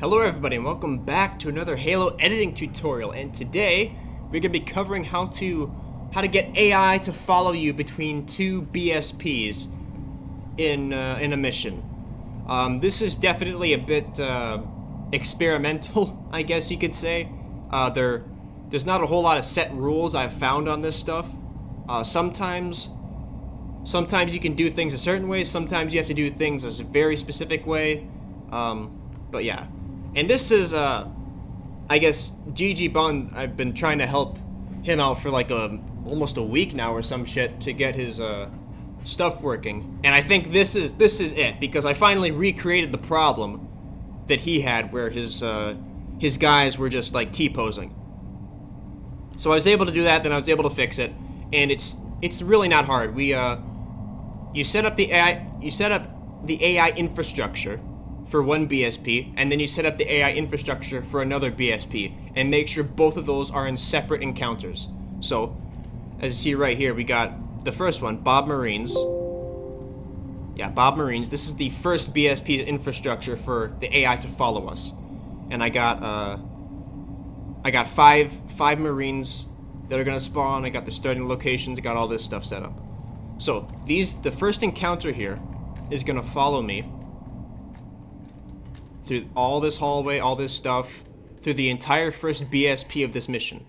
Hello everybody and welcome back to another Halo editing tutorial, and today we're going to be covering how to get AI to follow you between two BSPs in a mission. This is definitely a bit experimental, I guess you could say. There's not a whole lot of set rules I've found on this stuff. Sometimes you can do things a certain way, sometimes you have to do things a very specific way. But yeah. And this is, I guess, GG Bond. I've been trying to help him out for like almost a week now or some shit to get his stuff working. And I think this is it, because I finally recreated the problem that he had where his guys were just like T-posing. So I was able to do that, then I was able to fix it, and it's really not hard. You set up the AI infrastructure for one BSP, and then you set up the AI infrastructure for another BSP, and make sure both of those are in separate encounters. So, as you see right here, we got the first one, Bob Marines. Yeah, Bob Marines. This is the first BSP's infrastructure for the AI to follow us. And I got five Marines that are gonna spawn. I got the starting locations. I got all this stuff set up. So the first encounter here is gonna follow me through all this hallway, all this stuff, through the entire first BSP of this mission,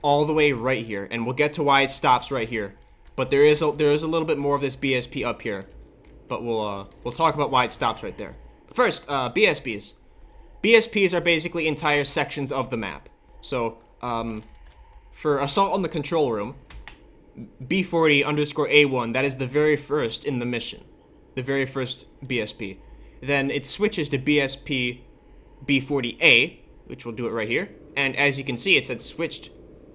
all the way right here, and we'll get to why it stops right here. But there is a little bit more of this BSP up here, but we'll talk about why it stops right there. But first, BSPs. BSPs are basically entire sections of the map. So, for Assault on the Control Room, B40_A1, that is the very first in the mission, the very first BSP. Then it switches to BSP B40A, which we'll do it right here. And as you can see, it said switched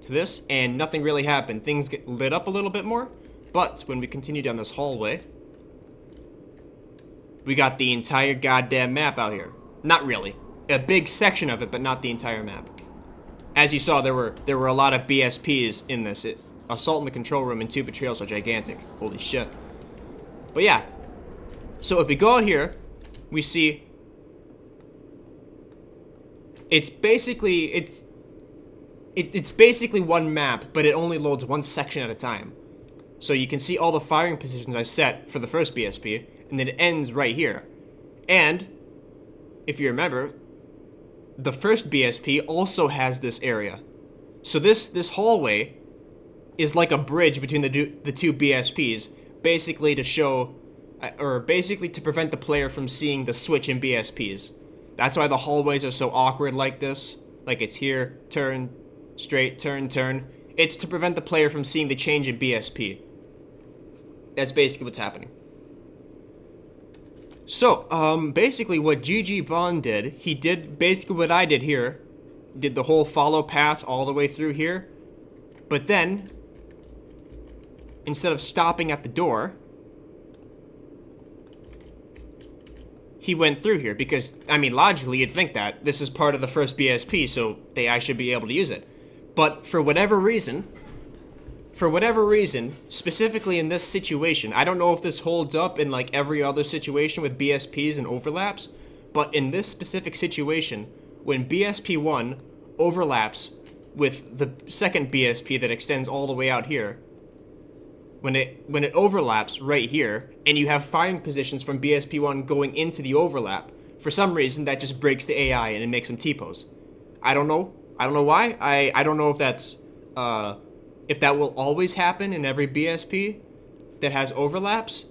to this, and nothing really happened. Things get lit up a little bit more. But when we continue down this hallway, we got the entire goddamn map out here. Not really. A big section of it, but not the entire map. As you saw, there were a lot of BSPs in this. Assault in the Control Room and 2 Betrayals are gigantic. Holy shit. But yeah. So if we go out here, we see it's basically one map, but it only loads one section at a time. So you can see all the firing positions I set for the first BSP, and then it ends right here. And if you remember, the first BSP also has this area. So this hallway is like a bridge between the two BSPs, basically to show, or basically to prevent the player from seeing the switch in BSPs. That's why the hallways are so awkward like this. Like it's here, turn, straight, turn, turn. It's to prevent the player from seeing the change in BSP. That's basically what's happening. So, basically what GG Bond did, he did basically what I did here. Did the whole follow path all the way through here. But then, instead of stopping at the door, he went through here, because, I mean, logically you'd think that this is part of the first BSP, so I should be able to use it. But for whatever reason, specifically in this situation, I don't know if this holds up in like every other situation with BSPs and overlaps, but in this specific situation, when BSP1 overlaps with the second BSP that extends all the way out here, when it overlaps right here, and you have firing positions from BSP1 going into the overlap, for some reason that just breaks the AI and it makes them T-pose. I don't know why. I don't know if that's if that will always happen in every BSP that has overlaps,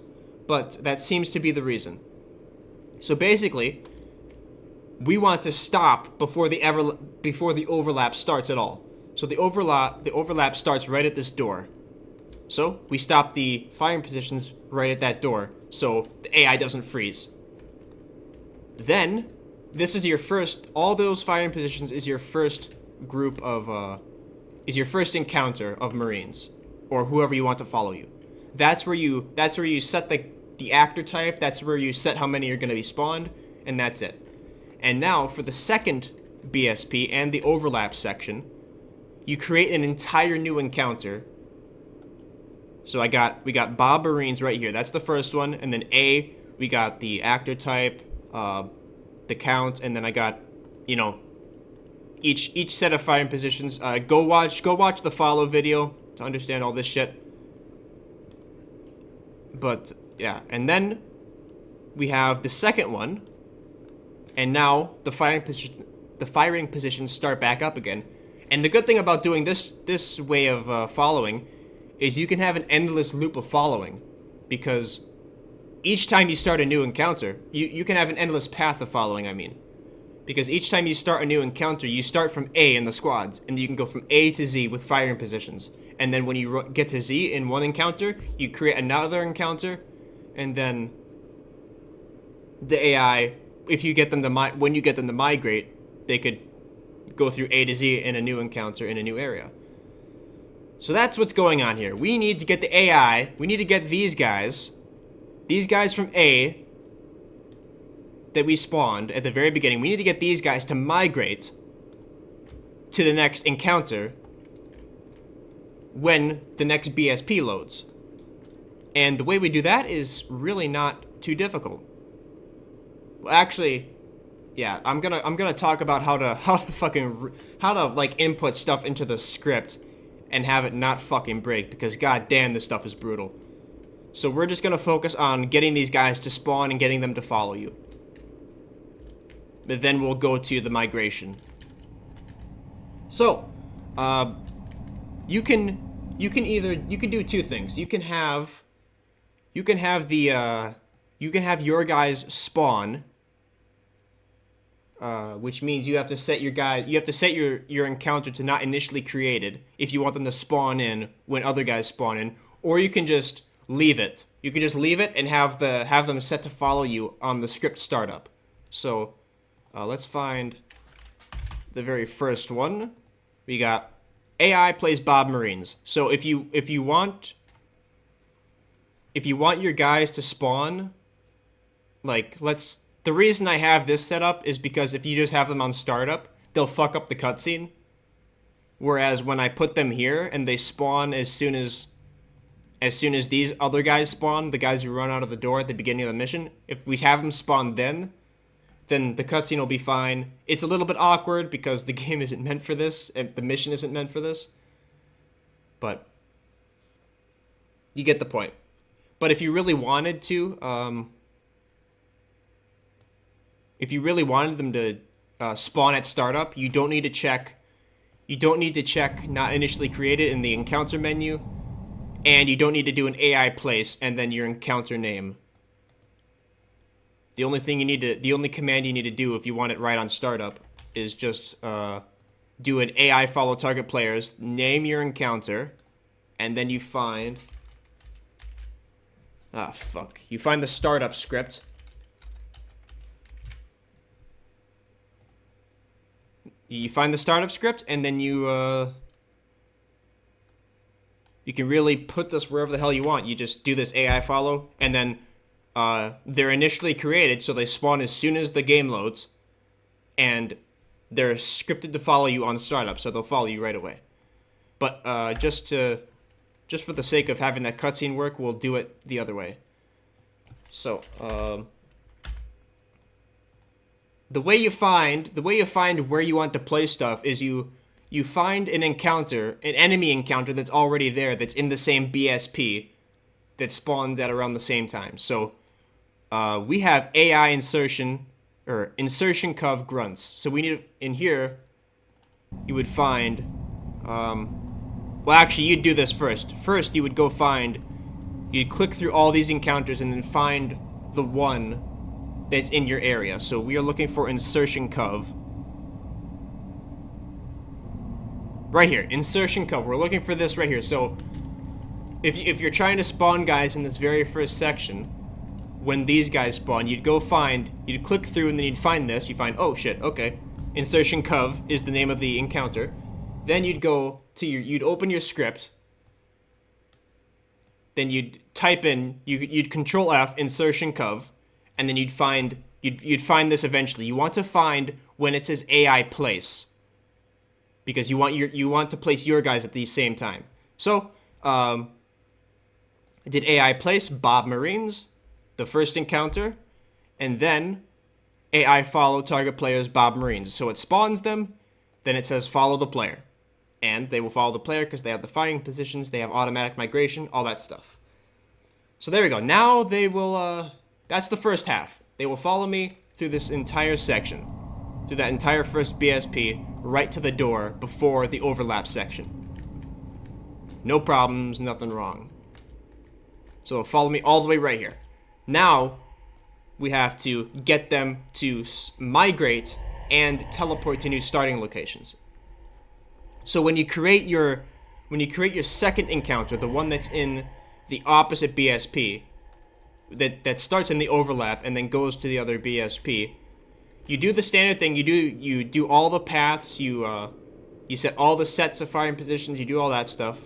but that seems to be the reason. So basically, we want to stop before the overlap starts at all. So the overlap starts right at this door. So we stop the firing positions right at that door, so the AI doesn't freeze. Then, this is your first, all those firing positions is your first group of, is your first encounter of Marines, or whoever you want to follow you. That's where you set the actor type, that's where you set how many are going to be spawned, and that's it. And now, for the second BSP and the overlap section, you create an entire new encounter. So we got Bob Marines right here. That's the first one, and then A, we got the actor type, the count, and then I got, you know, each set of firing positions. Go watch the follow video to understand all this shit. But yeah, and then we have the second one, and now the firing positions start back up again. And the good thing about doing this way of following is you can have an endless loop of following, because each time you start a new encounter, you can have an endless path of following, I mean. Because each time you start a new encounter, you start from A in the squads, and you can go from A to Z with firing positions. And then when you get to Z in one encounter, you create another encounter, and then the AI, if you get them to when you get them to migrate, they could go through A to Z in a new encounter in a new area. So that's what's going on here. We need to get the AI, we need to get these guys from A that we spawned at the very beginning, we need to get these guys to migrate to the next encounter when the next BSP loads. And the way we do that is really not too difficult. Well, actually, yeah, I'm gonna talk about how to like input stuff into the script and have it not fucking break, because goddamn, this stuff is brutal. So we're just gonna focus on getting these guys to spawn and getting them to follow you. But then we'll go to the migration. So, you can do two things. You can have your guys spawn, which means you have to set your encounter to not initially created if you want them to spawn in when other guys spawn in, or you can just leave it. You can just leave it and have them set to follow you on the script startup. So, let's find the very first one. We got AI plays Bob Marines. So if you want your guys to spawn, like, the reason I have this set up is because if you just have them on startup, they'll fuck up the cutscene. Whereas when I put them here and they spawn as soon as these other guys spawn, the guys who run out of the door at the beginning of the mission, if we have them spawn then the cutscene will be fine. It's a little bit awkward because the game isn't meant for this, and the mission isn't meant for this. But you get the point. But if you really wanted to, if you really wanted them to spawn at startup, you don't need to check not initially created in the encounter menu, and you don't need to do an AI place and then your encounter name. The only command you need to do if you want it right on startup is just do an AI follow target players, name your encounter, and then you find you find the startup script. You find the startup script, and then you can really put this wherever the hell you want. You just do this AI follow, and then they're initially created, so they spawn as soon as the game loads, and they're scripted to follow you on startup, so they'll follow you right away. But just for the sake of having that cutscene work, we'll do it the other way. So the way you find where you want to place stuff is you find an enemy encounter that's already there, that's in the same BSP, that spawns at around the same time. So we have AI insertion cov grunts. So we need, in here, you would find, well, actually, you'd do this first. First, you would go you'd click through all these encounters and then find the one that's in your area. So we are looking for insertion cov. Right here, insertion cov. We're looking for this right here. So if you're trying to spawn guys in this very first section, when these guys spawn, you'd click through and then you'd find this. You find, oh shit, okay. Insertion cov is the name of the encounter. Then you'd go to you'd open your script. Then you'd type in, you'd control F, insertion cov, and then you'd find this eventually. You want to find when it says AI place, because you want to place your guys at the same time. So, I did AI place Bob Marines, the first encounter, and then AI follow target players Bob Marines. So it spawns them, then it says follow the player. And they will follow the player because they have the firing positions, they have automatic migration, all that stuff. So there we go. Now they will, that's the first half. They will follow me through this entire section, through that entire first BSP, right to the door before the overlap section. No problems, nothing wrong. So they'll follow me all the way right here. Now, we have to get them to migrate and teleport to new starting locations. So when you create your second encounter, the one that's in the opposite BSP, that starts in the overlap and then goes to the other BSP, you do the standard thing. You do all the paths. You set all the sets of firing positions. You do all that stuff.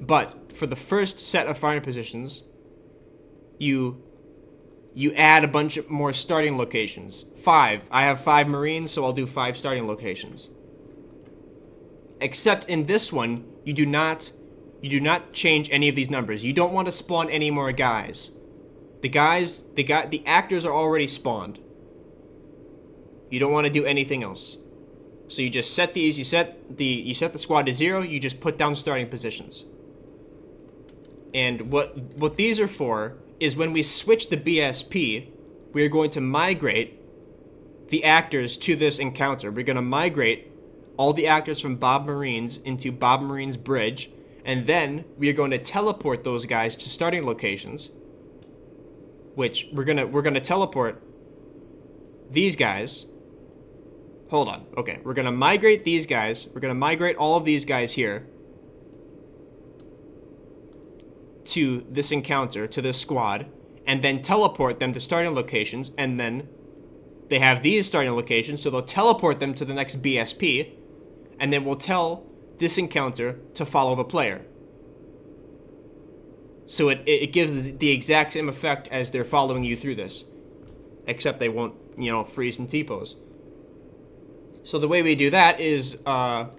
But for the first set of firing positions, you add a bunch of more starting locations. 5. I have 5 Marines, so I'll do 5 starting locations. Except in this one, you do not change any of these numbers. You don't want to spawn any more guys. The actors are already spawned. You don't want to do anything else. So you just set these. You set the squad to 0. You just put down starting positions. And what these are for is when we switch the BSP, we are going to migrate the actors to this encounter. We're going to migrate all the actors from Bob Marines into Bob Marines Bridge, and then we are going to teleport those guys to starting locations, which we're gonna teleport these guys. Hold on. Okay, we're gonna migrate these guys. We're gonna migrate all of these guys here to this encounter, to this squad, and then teleport them to starting locations, and then they have these starting locations, so they'll teleport them to the next BSP, and then we'll tell this encounter to follow the player. So it gives the exact same effect as they're following you through this, except they won't, freeze and T-pose. So the way we do that is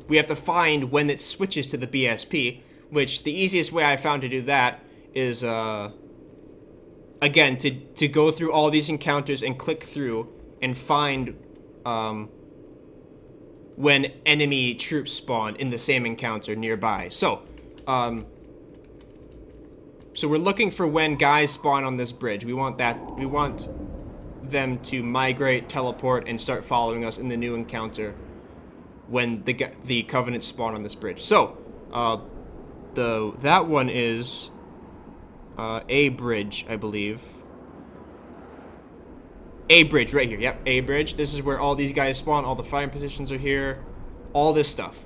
we have to find when it switches to the BSP, which the easiest way I found to do that is, again, to go through all these encounters and click through and find when enemy troops spawn in the same encounter nearby. So we're looking for when guys spawn on this bridge. We want them to migrate, teleport, and start following us in the new encounter when the Covenant spawn on this bridge. So, that one is A bridge, I believe. A bridge right here. Yep, A bridge. This is where all these guys spawn. All the firing positions are here. All this stuff.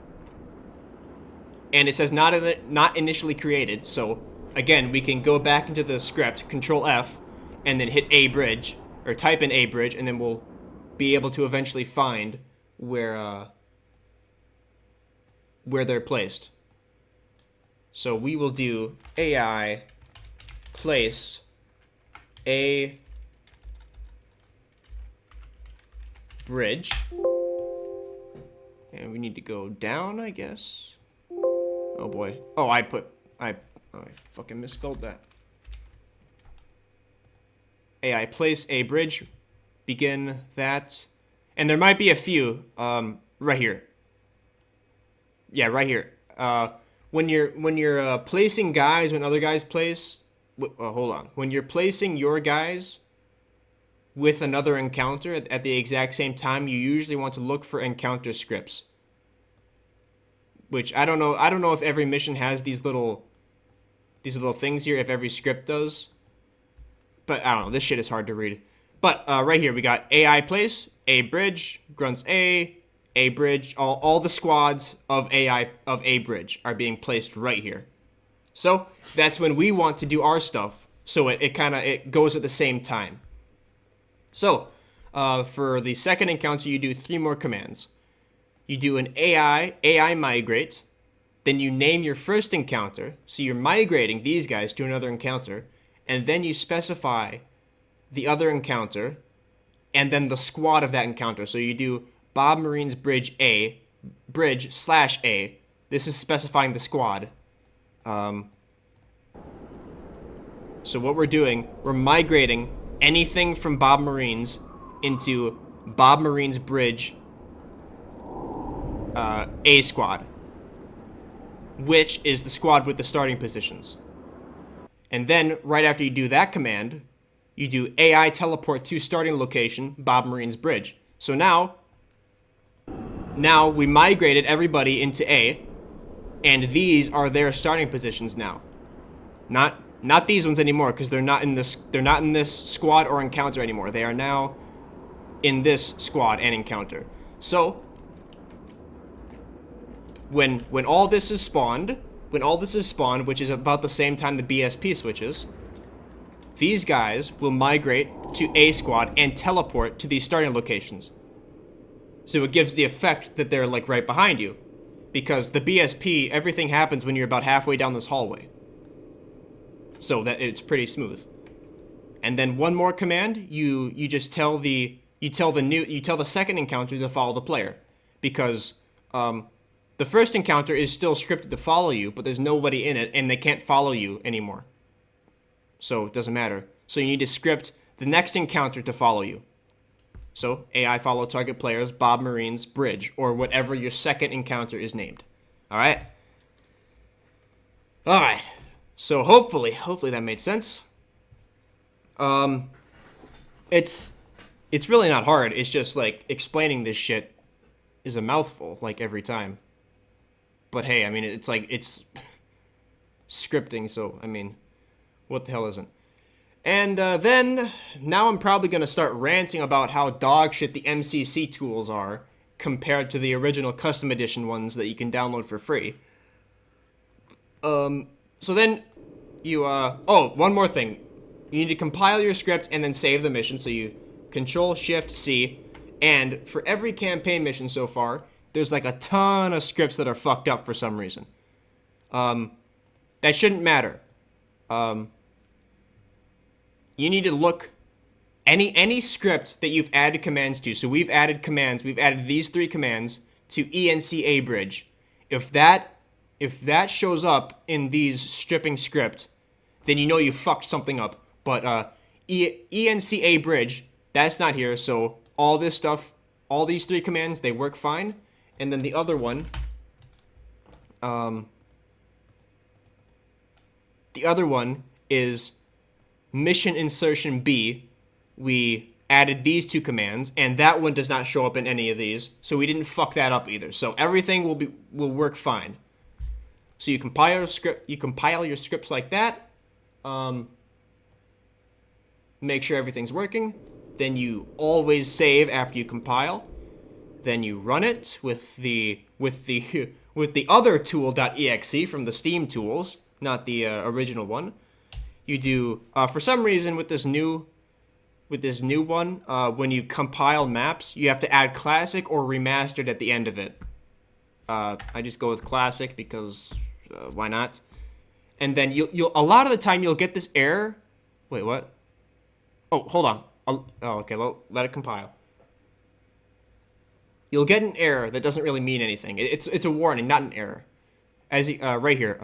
And it says not initially created. So again, we can go back into the script, Control F, and then hit A bridge, or type in A bridge, and then we'll be able to eventually find where they're placed. So we will do AI place A bridge, and we need to go down, I guess. Oh boy. Oh, I fucking misspelled that. AI place A bridge, begin that, and there might be a few right here. Yeah, right here. When you're placing guys, when other guys place, hold on. When you're placing your guys with another encounter at the exact same time, you usually want to look for encounter scripts. Which I don't know if every mission has these little things here, if every script does. But I don't know, this shit is hard to read. But right here we got AI place, A bridge, grunts A bridge, all the squads of A bridge are being placed right here. So that's when we want to do our stuff. So it goes at the same time. So for the second encounter, you do 3 more commands. You do an AI migrate, then you name your first encounter, so you're migrating these guys to another encounter, and then you specify the other encounter, and then the squad of that encounter. So you do Bob Marines Bridge A, bridge/A. This is specifying the squad. So what we're doing, we're migrating anything from Bob Marines into Bob Marine's Bridge A squad, which is the squad with the starting positions. And then, right after you do that command, you do AI teleport to starting location, Bob Marine's Bridge. So now we migrated everybody into A, and these are their starting positions now. Not these ones anymore, because they're not in this squad or encounter anymore. They are now in this squad and encounter. So when all this is spawned, which is about the same time the BSP switches, these guys will migrate to A squad and teleport to these starting locations. So it gives the effect that they're like right behind you, because the BSP, everything happens when you're about halfway down this hallway. So that it's pretty smooth. And then one more command, you just tell the second encounter to follow the player, because the first encounter is still scripted to follow you, but there's nobody in it and they can't follow you anymore. So it doesn't matter. So you need to script the next encounter to follow you. So AI follow target players, Bob Marine's Bridge, or whatever your second encounter is named. All right. So hopefully that made sense. It's really not hard. It's just like explaining this shit is a mouthful, like every time. But hey, I mean, it's scripting, so I mean, what the hell isn't? And then now I'm probably gonna start ranting about how dog shit the MCC tools are compared to the original custom edition ones that you can download for free. So then you one more thing. You need to compile your script and then save the mission. So you Control-Shift-C, and for every campaign mission so far, there's like a ton of scripts that are fucked up for some reason. That shouldn't matter. You need to look any script that you've added commands to. So we've added these 3 commands to ENCA bridge. If that shows up in these stripping script, then you know you fucked something up. But ENCA bridge, that's not here. So all this stuff, all these 3 commands, they work fine. And then the other one, is mission insertion B. We added these 2 commands, and that one does not show up in any of these, so we didn't fuck that up either. So everything will work fine. So you compile your scripts like that. Make sure everything's working. Then you always save after you compile. Then you run it with the other tool.exe from the Steam tools, not the original one. You do for some reason with this new one, when you compile maps, you have to add classic or remastered at the end of it. I just go with classic because why not? And then you'll a lot of the time you'll get this error. Wait, what? Oh, hold on. Okay, let it compile. You'll get an error that doesn't really mean anything. It's a warning, not an error. As right here,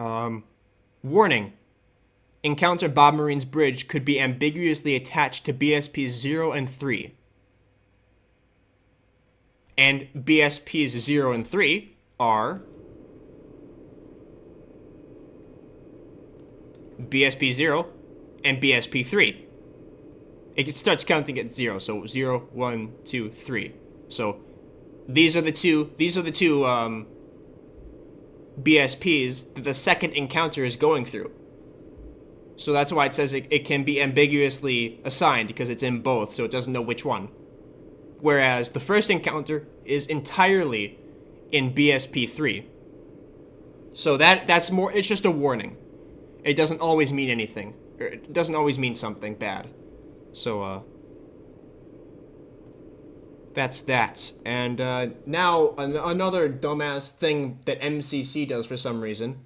warning. Encounter Bob Marine's Bridge could be ambiguously attached to BSPs 0 and 3. And BSPs 0 and 3 are BSP 0 and BSP 3. It starts counting at 0, so 0, 1, 2, 3. So these are the two BSPs that the second encounter is going through. So that's why it says it can be ambiguously assigned, because it's in both, so it doesn't know which one. Whereas the first encounter is entirely in BSP 3. So that's more, it's just a warning. It doesn't always mean anything. It doesn't always mean something bad. So, that's that. And now another dumbass thing that MCC does for some reason.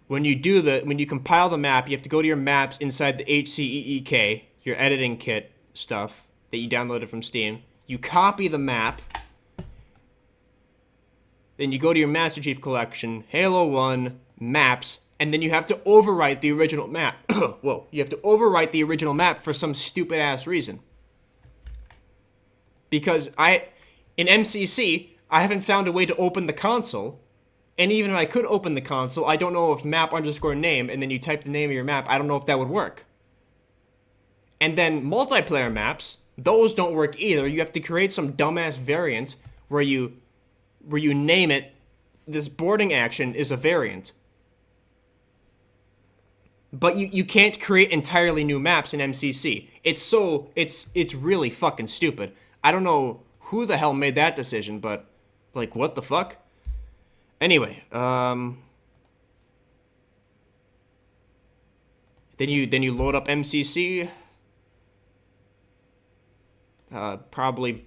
When you compile the map, you have to go to your maps inside the HCEEK, your editing kit stuff that you downloaded from Steam. You copy the map. Then you go to your Master Chief Collection, Halo 1, Maps, and then you have to overwrite the original map. Whoa, you have to overwrite the original map for some stupid ass reason. Because in MCC, I haven't found a way to open the console. And even if I could open the console, I don't know if map_name, and then you type the name of your map, I don't know if that would work. And then multiplayer maps, those don't work either. You have to create some dumbass variant where you name it, this boarding action is a variant. But you can't create entirely new maps in MCC. It's really fucking stupid. I don't know who the hell made that decision, but like, what the fuck? Anyway, then you load up MCC. Probably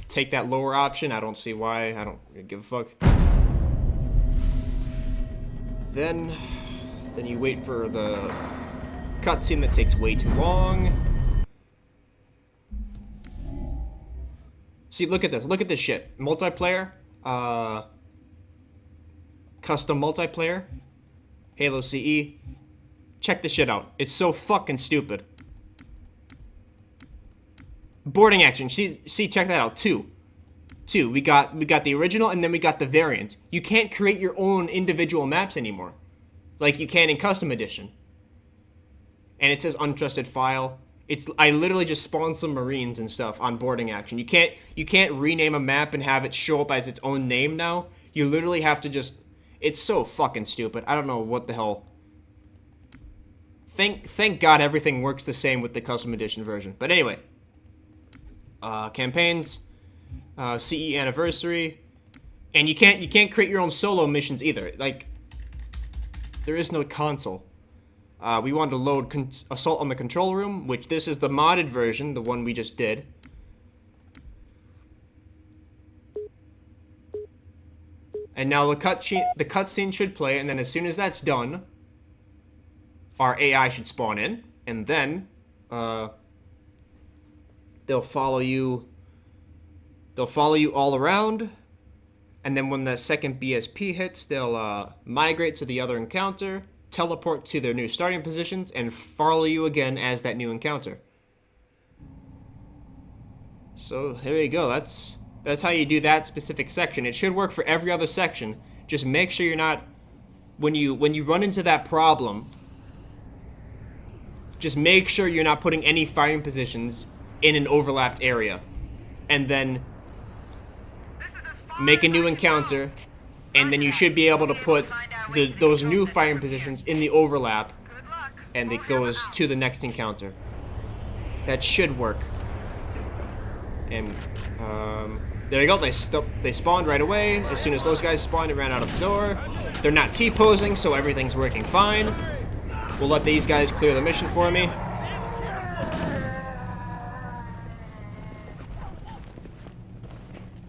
take that lower option. I don't see why. I don't give a fuck. Then you wait for the cutscene that takes way too long. See, look at this. Look at this shit. Multiplayer. Custom multiplayer. Halo CE. Check this shit out. It's so fucking stupid. Boarding action. See, check that out. Two. We got the original, and then we got the variant. You can't create your own individual maps anymore, like you can in Custom Edition. And it says untrusted file. I literally just spawned some Marines and stuff on boarding action. You can't rename a map and have it show up as its own name now. You literally have to just. It's so fucking stupid. I don't know what the hell. Thank God everything works the same with the Custom Edition version. But anyway. Campaigns, CE anniversary, and you can't create your own solo missions either. Like, there is no console. We wanted to load Assault on the Control Room, which this is the modded version, the one we just did. And now the cutscene should play, and then as soon as that's done, our AI should spawn in, and then they'll follow you all around, and then when the second BSP hits, they'll migrate to the other encounter, teleport to their new starting positions, and follow you again as that new encounter. So there you go. That's how you do that specific section. It should work for every other section. Just make sure you're not, when you run into that problem, just make sure you're not putting any firing positions in an overlapped area, and then make a new encounter, and then you should be able to put those new firing positions in the overlap, and it goes to the next encounter. That should work. And there you go. They spawned right away. As soon as those guys spawned, it ran out of the door. They're not T-posing, so everything's working fine. We'll let these guys clear the mission for me.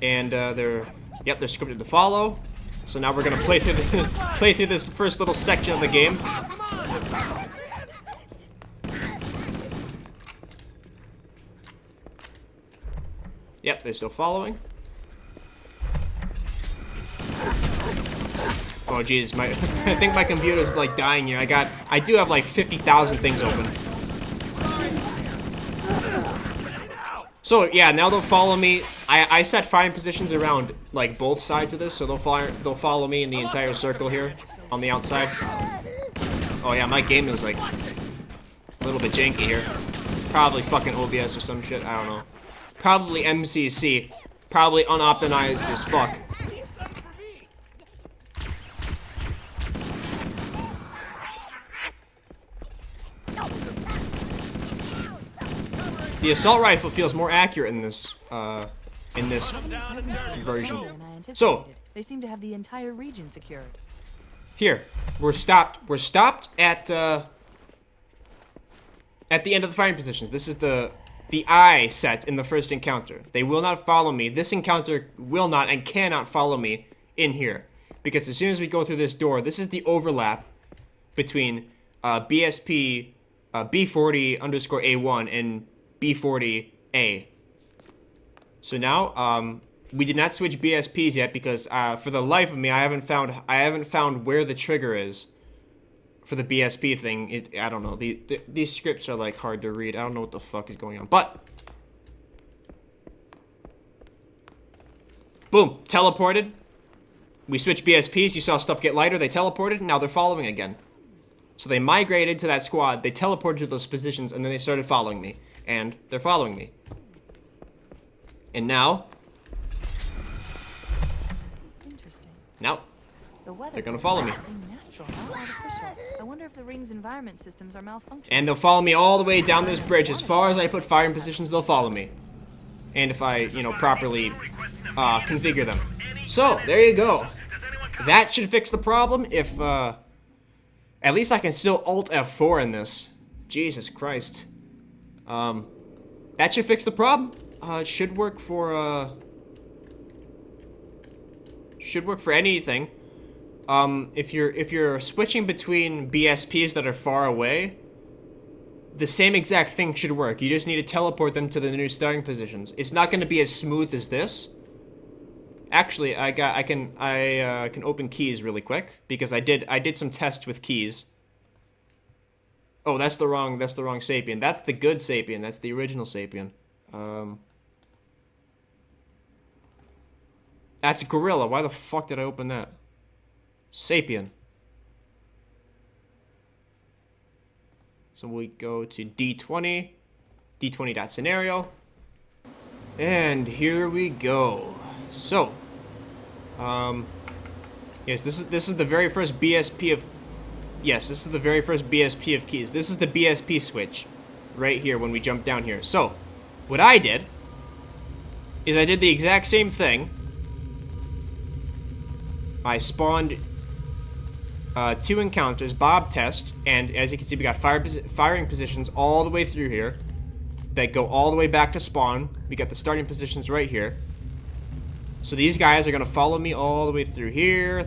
And they're scripted to follow. So now we're gonna play through this first little section of the game. Yep, they're still following. Oh jeez, I think my computer's like dying here. I do have like 50,000 things open. So yeah, now they'll follow me. I set firing positions around like both sides of this, so they'll follow me in the entire circle here on the outside. Oh yeah, my game is like a little bit janky here. Probably fucking OBS or some shit. I don't know. Probably MCC. Probably unoptimized as fuck. The assault rifle feels more accurate in this version. So they seem to have the entire region secured. Here, we're stopped at the end of the firing positions. This is the I set in the first encounter. They will not follow me. This encounter will not and cannot follow me in here, because as soon as we go through this door, this is the overlap between BSP B40_A1 and B40A. So now, we did not switch BSPs yet because for the life of me, I haven't found where the trigger is for the BSP thing. I don't know. These scripts are like hard to read. I don't know what the fuck is going on. But Boom, teleported. We switched BSPs, you saw stuff get lighter, they teleported, and now they're following again. So they migrated to that squad, they teleported to those positions, and then they started following me. And they're following me. And now... Interesting. Now, The weather they're gonna follow me. seem natural, not artificial. I wonder if the ring's environment systems are malfunctioning. And they'll follow me all the way down this bridge. As far as I put firing positions, they'll follow me. And if I, you know, properly configure them. So, there you go. That should fix the problem if, at least I can still Alt F4 in this. Jesus Christ. That should fix the problem. It should work for, anything. If you're switching between BSPs that are far away, the same exact thing should work. You just need to teleport them to the new starting positions. It's not going to be as smooth as this. Actually, I can open keys really quick because I did some tests with keys. Oh, that's the wrong Sapien. That's the good Sapien. That's the original Sapien. That's Gorilla. Why the fuck did I open that? Sapien. So we go to D20, D20.scenario, and here we go. So, yes, this is the very first BSP of, yes, this is the very first BSP of keys. This is the BSP switch, right here when we jump down here. So, what I did is I did the exact same thing. I spawned 2 encounters, Bob test, and as you can see, we got firing positions all the way through here that go all the way back to spawn. We got the starting positions right here. So these guys are gonna follow me all the way through here,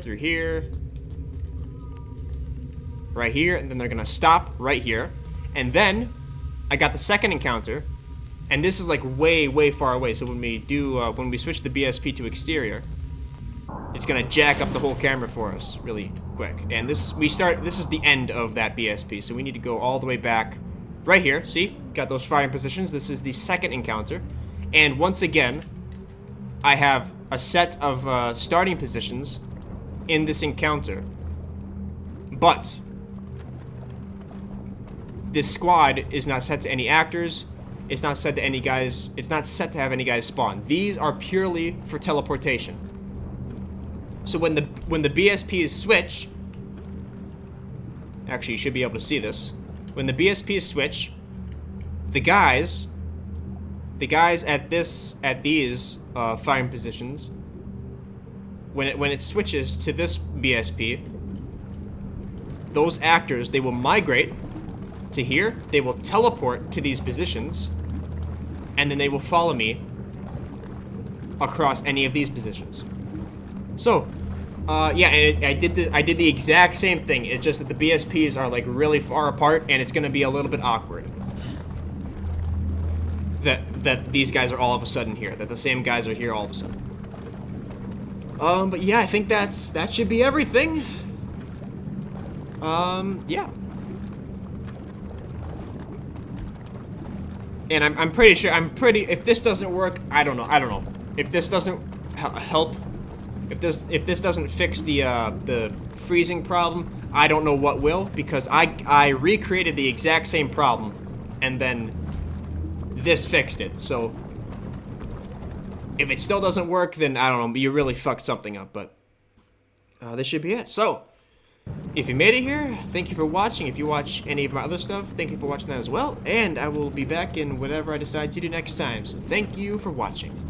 right here, and then they're gonna stop right here. And then I got the second encounter, and this is like way far away. So when we switch the BSP to exterior, it's gonna jack up the whole camera for us really quick. And this is the end of that BSP, so we need to go all the way back right here. See, got those firing positions. This is the second encounter, and once again, I have a set of starting positions in this encounter, but this squad is not set to any actors. It's not set to any guys. It's not set to have any guys spawn. These are purely for teleportation. So when the BSPs switch, actually you should be able to see this. When the BSPs switch, the guys at these firing positions, when it switches to this BSP, those actors, they will migrate to here, they will teleport to these positions, and then they will follow me across any of these positions. So, yeah, and I did the exact same thing. It's just that the BSPs are like really far apart, and it's gonna be a little bit awkward. That these guys are all of a sudden here. That the same guys are here all of a sudden. But yeah, I think that should be everything. Yeah. And I'm pretty sure. If this doesn't work, I don't know. If this doesn't help. If this doesn't fix the freezing problem, I don't know what will, because I recreated the exact same problem, and then this fixed it. So if it still doesn't work, then I don't know, you really fucked something up. But this should be it. So if you made it here, thank you for watching. If you watch any of my other stuff, thank you for watching that as well. And I will be back in whatever I decide to do next time. So thank you for watching.